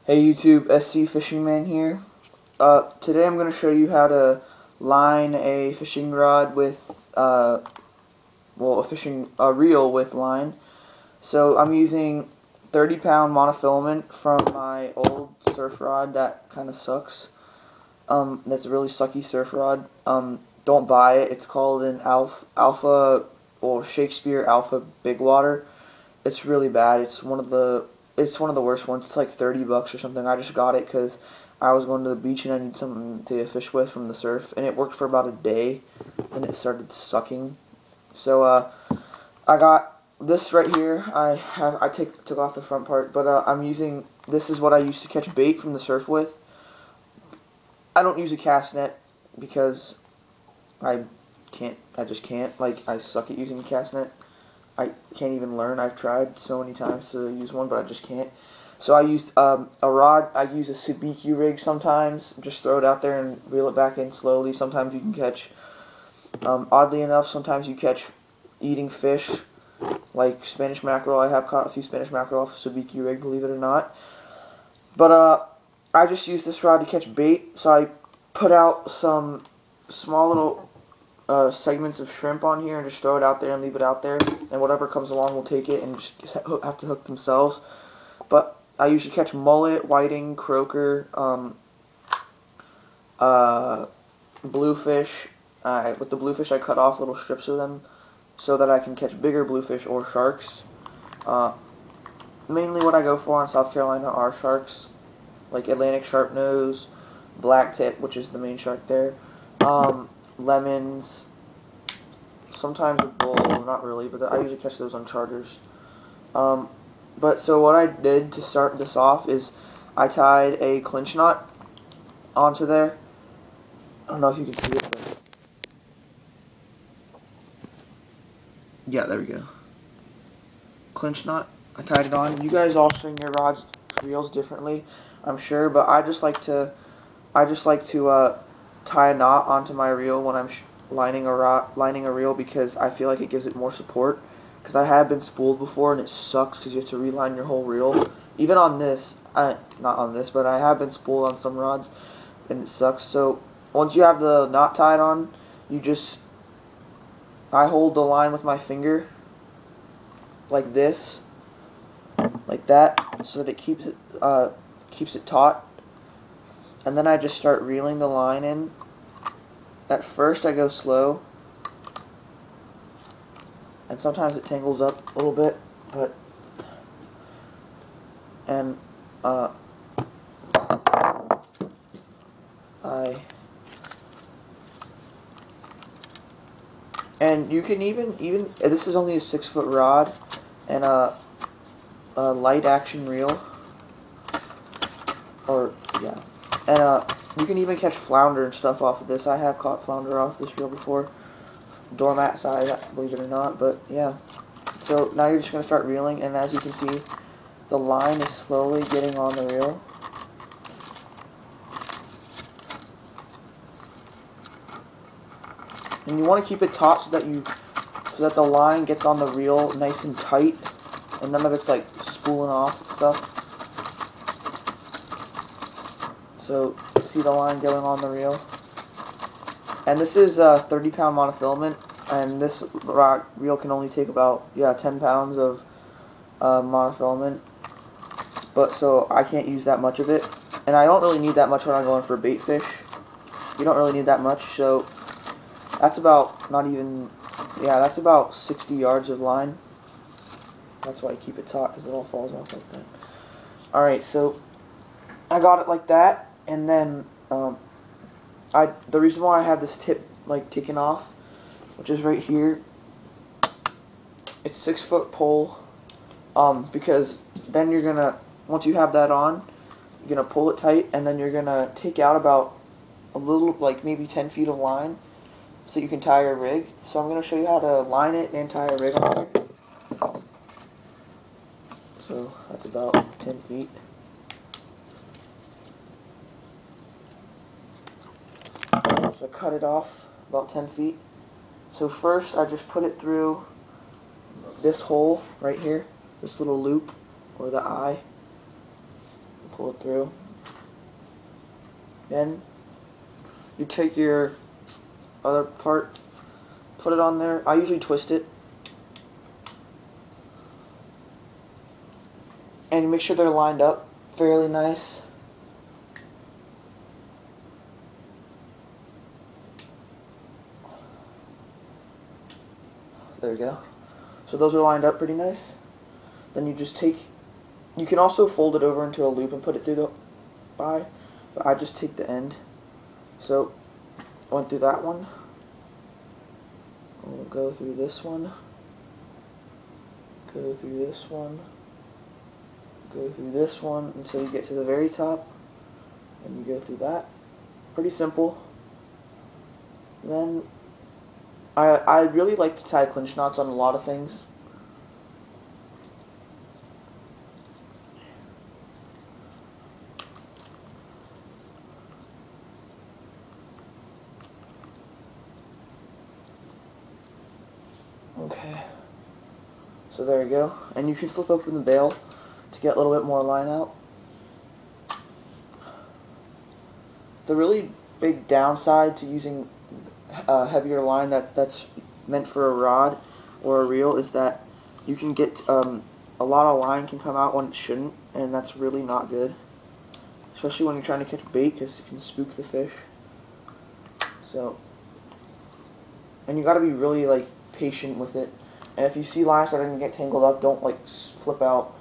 Hey YouTube, SC Fishing Man here. Today I'm going to show you how to line a fishing rod with, a reel with line. So I'm using 30-pound monofilament from my old surf rod that kind of sucks. That's a really sucky surf rod. Don't buy it. It's called an Shakespeare Alpha Big Water. It's really bad. It's one of the worst ones. It's like $30 or something. I just got it because I was going to the beach and I need something to fish with from the surf, and it worked for about a day, and it started sucking. So I got this right here. I took off the front part, but I'm using this is what I used to catch bait from the surf with. I don't use a cast net because I just can't. Like, I suck at using a cast net. I can't even learn. I've tried so many times to use one, but I just can't. So I used a rod. I use a sabiki rig sometimes. Just throw it out there and reel it back in slowly. Sometimes you can catch, oddly enough, sometimes you catch eating fish, like Spanish mackerel. I have caught a few Spanish mackerel off a sabiki rig, believe it or not. But I just use this rod to catch bait. So I put out some small little segments of shrimp on here and just throw it out there and leave it out there, and whatever comes along will take it and just have to hook themselves. But I usually catch mullet, whiting, croaker, bluefish. With the bluefish I cut off little strips of them so that I can catch bigger bluefish or sharks. Mainly what I go for in South Carolina are sharks, like Atlantic sharpnose, blacktip, which is the main shark there, lemons, sometimes a bull, not really, but I usually catch those on charters. But so what I did to start this off is I tied a clinch knot onto there. I don't know if you can see it, but yeah, there we go. Clinch knot. I tied it on. You guys all string your rods, reels differently, I'm sure, but I just like to tie a knot onto my reel when I'm lining a reel, because I feel like it gives it more support. Because I have been spooled before and it sucks because you have to reline your whole reel. Even on this, not on this, but I have been spooled on some rods and it sucks. So once you have the knot tied on, I hold the line with my finger like this, like that, so that it keeps it taut. And then I just start reeling the line in. At first I go slow, and sometimes it tangles up a little bit, and you can even this is only a 6-foot rod and a light action reel, and you can even catch flounder and stuff off of this. I have caught flounder off this reel before. Doormat size, believe it or not, but yeah. So now you're just going to start reeling, and as you can see, the line is slowly getting on the reel. And you want to keep it taut so that the line gets on the reel nice and tight, and none of it's like spooling off and stuff. So see the line going on the reel. And this is 30-pound monofilament, and this reel can only take about 10 pounds of monofilament. But so I can't use that much of it, and I don't really need that much when I'm going for bait fish. You don't really need that much, so that's about that's about 60 yards of line. That's why I keep it taut, because it all falls off like that. All right, so I got it like that, and then the reason why I have this tip like taken off, which is right here, it's 6-foot pole, because then you're gonna, once you have that on, you're gonna pull it tight, and then you're gonna take out about a little, like maybe 10 feet of line, so you can tie your rig. So I'm gonna show you how to line it and tie a rig on there. So that's about 10 feet. So I cut it off about 10 feet. So first I just put it through this hole right here, this little loop, or the eye. Pull it it through. Then you take your other part, put it on there. I usually twist it. And make sure they're lined up fairly nice. There we go. So those are lined up pretty nice. Then you just take, you can also fold it over into a loop and put it through the but I just take the end. So I went through that one. We'll go through this one. Go through this one. Go through this one until you get to the very top. And you go through that. Pretty simple. Then I really like to tie clinch knots on a lot of things. Okay. So there you go. And you can flip open the bail to get a little bit more line out. The really big downside to using heavier line that's meant for a rod or a reel is that you can get a lot of line can come out when it shouldn't, and that's really not good, especially when you're trying to catch bait, because it can spook the fish. So, and you got to be really like patient with it, and if you see line starting to get tangled up, don't like flip out.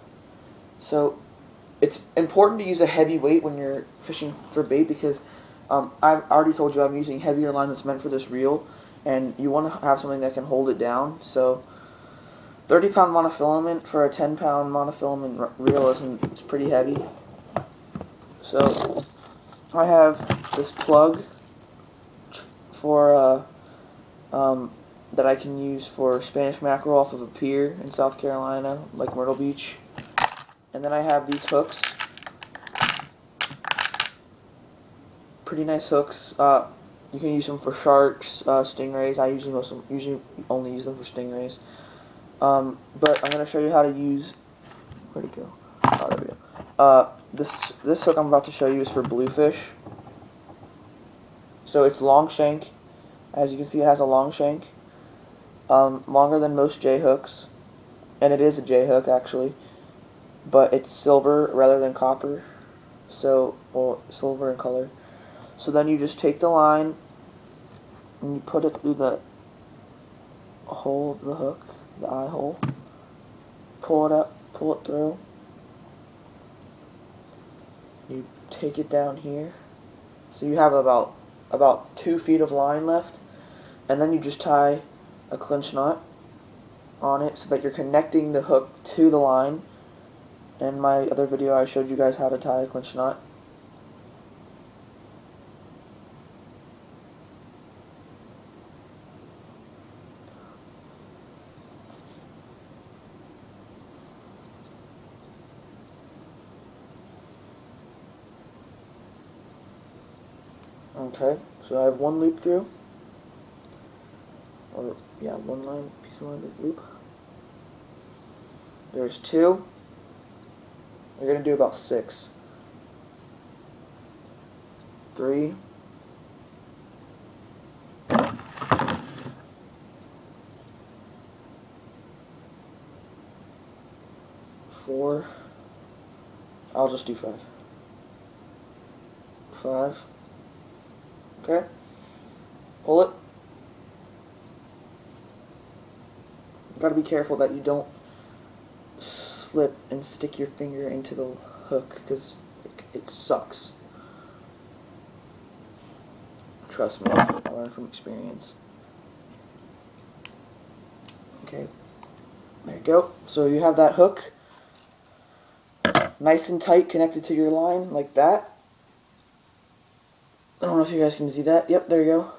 So it's important to use a heavy weight when you're fishing for bait, because I've already told you I'm using heavier line that's meant for this reel, and you want to have something that can hold it down. So 30-pound monofilament for a 10-pound monofilament reel it's pretty heavy. So I have this plug for that I can use for Spanish mackerel off of a pier in South Carolina, like Myrtle Beach. And then I have these hooks. Pretty nice hooks. You can use them for sharks, stingrays. I usually only use them for stingrays. But I'm going to show you how to use. Where'd it go? Oh, there we go. This hook I'm about to show you is for bluefish. So it's long shank. As you can see, it has a long shank, longer than most J hooks, and it is a J hook actually, but it's silver rather than copper. So, well, silver in color. So then you just take the line and you put it through the hole of the hook, the eye hole. Pull it up, pull it through. You take it down here. So you have about 2 feet of line left, and then you just tie a clinch knot on it so that you're connecting the hook to the line. In my other video I showed you guys how to tie a clinch knot. Okay, so I have one loop through, or yeah, one line, piece of line loop. There's 2. We're going to do about 6. 3. 4. I'll just do 5. 5. Okay, pull it. You gotta be careful that you don't slip and stick your finger into the hook, because it sucks. Trust me, I learned from experience. Okay, there you go. So you have that hook nice and tight connected to your line like that. I don't know if you guys can see that. Yep, there you go.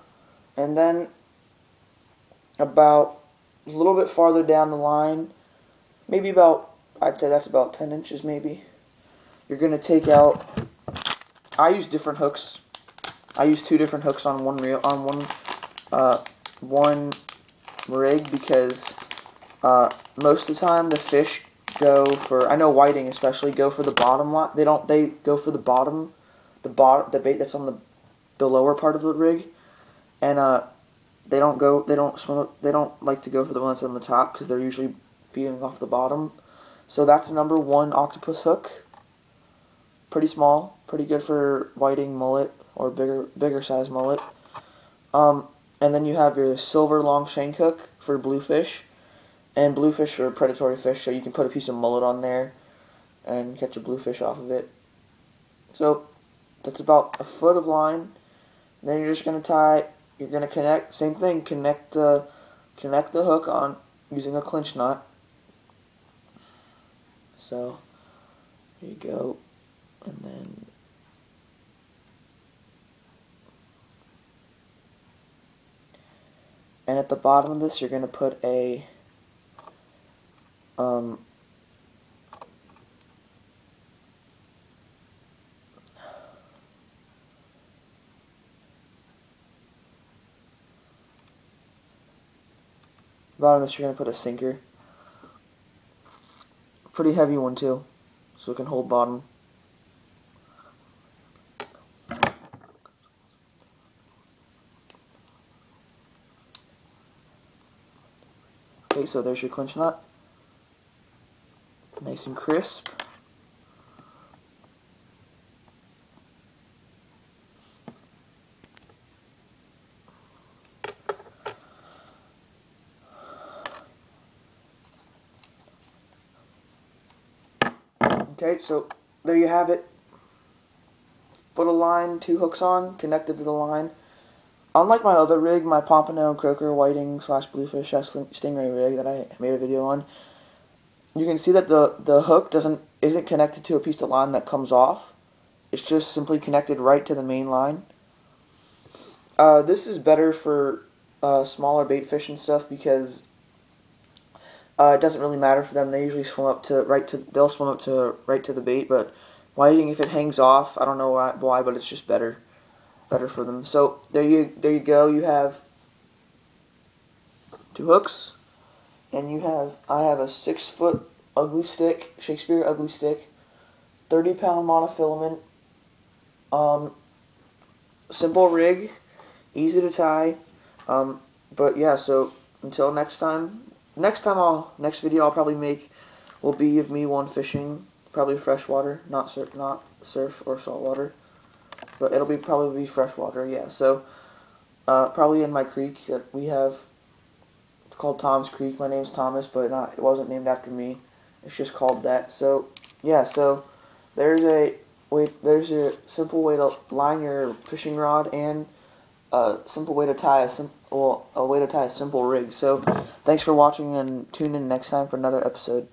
And then about a little bit farther down the line, maybe about, I'd say that's about 10 inches maybe, you're going to take out, I use different hooks. I use 2 different hooks on one reel, on one rig, because most of the time the fish go for, I know whiting especially, go for the bottom line. They go for the bottom, the bait that's on the lower part of the rig, and they don't like to go for the one that's on the top because they're usually feeding off the bottom. So that's #1 octopus hook. Pretty small, pretty good for whiting, mullet, or bigger size mullet. And then you have your silver long shank hook for bluefish. And bluefish are predatory fish, so you can put a piece of mullet on there and catch a bluefish off of it. So that's about a foot of line. Then you're just gonna connect, same thing, connect the hook on using a clinch knot. So here you go, and then at the bottom of this you're gonna put a bottom of this you're gonna put a sinker. Pretty heavy one too, so it can hold bottom. Okay, so there's your clinch knot. Nice and crisp. Okay, so there you have it. Foot of line, 2 hooks on, connected to the line. Unlike my other rig, my pompano, croaker, whiting / bluefish stingray rig that I made a video on, you can see that the hook isn't connected to a piece of line that comes off. It's just simply connected right to the main line. This is better for smaller bait fish and stuff because it doesn't really matter for them. They usually swim up to right to the bait. But whiting, if it hangs off, I don't know why, but it's just better for them. So there you go. You have 2 hooks, and I have a 6-foot ugly stick, Shakespeare ugly stick, 30-pound monofilament. Simple rig, easy to tie. But yeah, so until next time. Next video I'll probably make will be of me fishing, probably freshwater, not surf or saltwater, but it'll probably be freshwater. Yeah, so probably in my creek that we have. It's called Tom's Creek. My name's Thomas, but it wasn't named after me. It's just called that. So yeah, so there's a simple way to line your fishing rod and a simple way to tie a simple rig. So thanks for watching, and tune in next time for another episode.